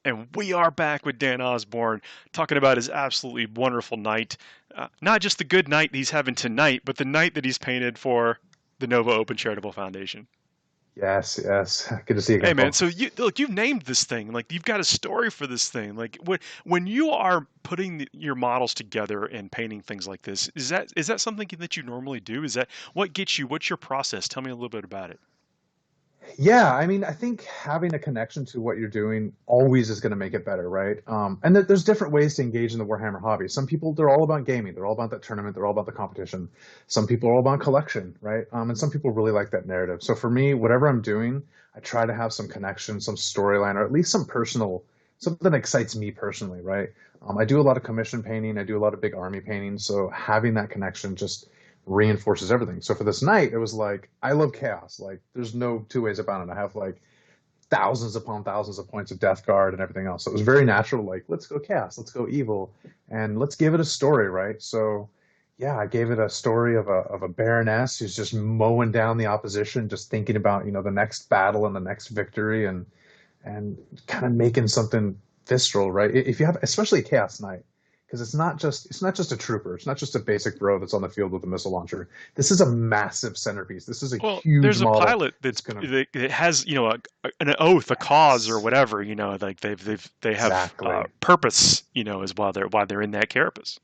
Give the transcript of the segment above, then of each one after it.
And we are back with Dan Osborne talking about his absolutely wonderful night. Not just the good night he's having tonight, but the night that he's painted for the NOVA Open Charitable Foundation. Yes, yes. Good to see you Hey again, man, Paul. so you've named this thing. Like you've got a story for this thing. Like when you are putting your models together and painting things like this, is that something that you normally do? Is that what gets you? What's your process? Tell me a little bit about it. Yeah, I mean, I think having a connection to what you're doing always is going to make it better, right? And there's different ways to engage in the Warhammer hobby. Some people, they're all about gaming. They're all about that tournament. They're all about the competition. Some people are all about collection, right? And some people really like that narrative. So for me, whatever I'm doing, I try to have some connection, some storyline, or at least some personal, something that excites me personally, right? I do a lot of commission painting. I do a lot of big army painting. So having that connection just reinforces everything. So for this night, it was like, I love chaos. Like, there's no two ways about it. I have like thousands upon thousands of points of Death Guard and everything else. So it was very natural. Like, let's go chaos, let's go evil, and let's give it a story, right? So, yeah, I gave it a story of a baroness who's just mowing down the opposition, just thinking about the next battle and the next victory, and kind of making something visceral, right? If you have, especially a chaos night, because it's not just a trooper, it's not just a basic bro that's on the field with a missile launcher. This is a massive centerpiece. This is a Well, huge there's a model pilot that's gonna. that has an oath, a cause, or Yes, whatever. Like they have exactly. purpose. Is why they're in that carapace.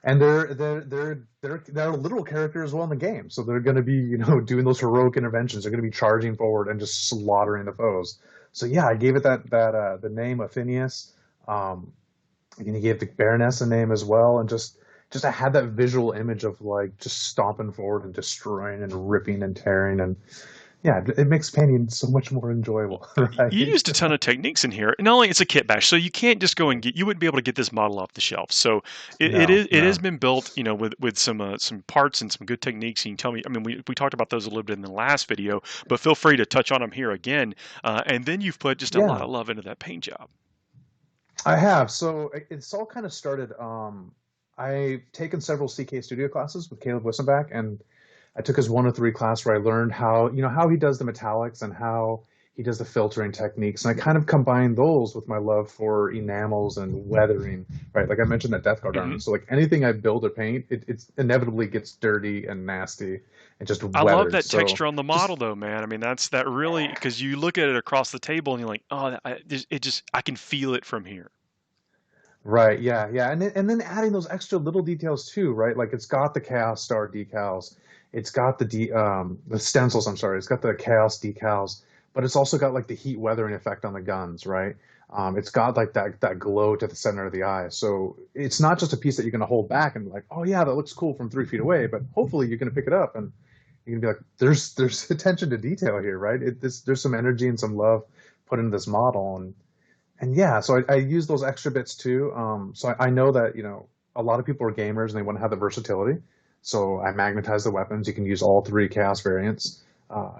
And they're a literal character as well in the game, so they're going to be doing those heroic interventions. They're going to be charging forward and just slaughtering the foes. So yeah, I gave it that the name Othynis. And he gave the Baroness a name as well, and just I had that visual image of like just stomping forward and destroying and ripping and tearing, and yeah, it makes painting so much more Well, enjoyable, you right? used a ton of techniques in here. Not only it's a kit bash, so you can't just go and get. You wouldn't be able to get this model off the shelf. So No, it has no. been built, with some parts and some good techniques. And you tell me. I mean, we talked about those a little bit in the last video, but feel free to touch on them here again. And then you've put just a lot Yeah, of love into that paint job. I have. So it's all kind of started. I've taken several CK Studio classes with Caleb Wissenbach, and I took his 103 class where I learned how he does the metallics and how he does the filtering techniques. And I kind of combined those with my love for enamels and weathering, right? Like I mentioned that Death Guard army. Hmm. So like anything I build or paint, it inevitably gets dirty and nasty and just I love weathers. that So texture on the model, just though, man. I mean, that really because you look at it across the table and you're like, oh, it just I can feel it from here. right, yeah, yeah, and then adding those extra little details too, right? Like it's got the Chaos Star decals, it's got the stencils. I'm sorry, it's got the Chaos decals, but it's also got like the heat weathering effect on the guns, right? It's got like that glow to the center of the eye, so it's not just a piece that you're gonna hold back and be like, oh yeah, that looks cool from 3 feet away, but hopefully you're gonna pick it up and you're gonna be like, there's attention to detail here, right? There's some energy and some love put into this model, and yeah, so I use those extra bits too. So I know that a lot of people are gamers and they want to have the versatility. So I magnetize the weapons. You can use all three chaos variants.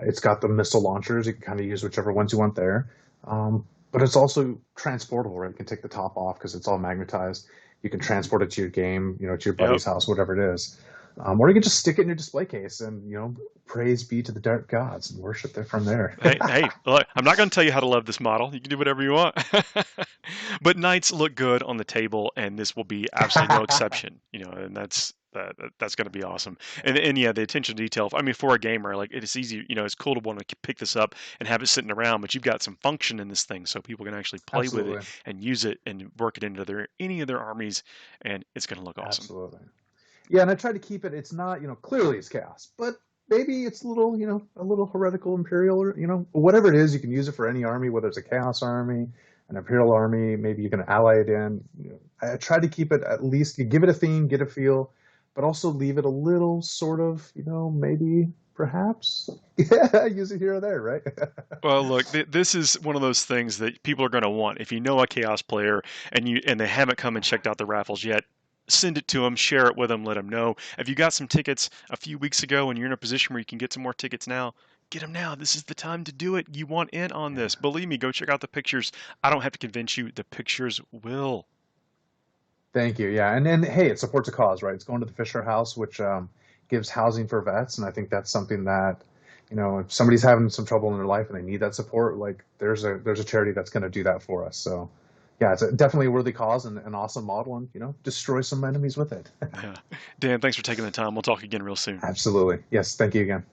It's got the missile launchers. You can kind of use whichever ones you want there. But it's also transportable, right? You can take the top off because it's all magnetized. You can transport it to your game, to your Yep. buddy's house, whatever it is. Or you can just stick it in your display case and praise be to the dark gods and worship there from there. Hey, look, I'm not going to tell you how to love this model. You can do whatever you want. But knights look good on the table, and this will be absolutely no exception. And that's going to be awesome. And yeah, the attention to detail. I mean, for a gamer, like it's easy. It's cool to want to pick this up and have it sitting around, but you've got some function in this thing, so people can actually play with it Absolutely. and use it and work it into any of their armies, and it's going to look awesome. Absolutely. Yeah, and I try to keep it. It's not, clearly it's chaos, but maybe it's a little heretical imperial, or whatever it is. You can use it for any army, whether it's a chaos army, an imperial army. Maybe you can ally it in. I try to keep it at least. You give it a theme, get a feel, but also leave it a little sort of, maybe perhaps, yeah, use it here or there, right? Well, look, this is one of those things that people are going to want. If you know a chaos player and they haven't come and checked out the raffles yet, send it to them, share it with them, let them know. If you got some tickets a few weeks ago and you're in a position where you can get some more tickets now, get them now. This is the time to do it. You want in on this. Yeah. Believe me, go check out the pictures. I don't have to convince you. The pictures will. Thank you. Yeah, and then hey, it supports a cause, right? It's going to the Fisher House, which gives housing for vets, and I think that's something that if somebody's having some trouble in their life and they need that support, like there's a charity that's going to do that for us. So yeah, it's definitely a worthy cause and an awesome model, and destroy some enemies with it. Yeah. Dan, thanks for taking the time. We'll talk again real soon. Absolutely. Yes. Thank you again.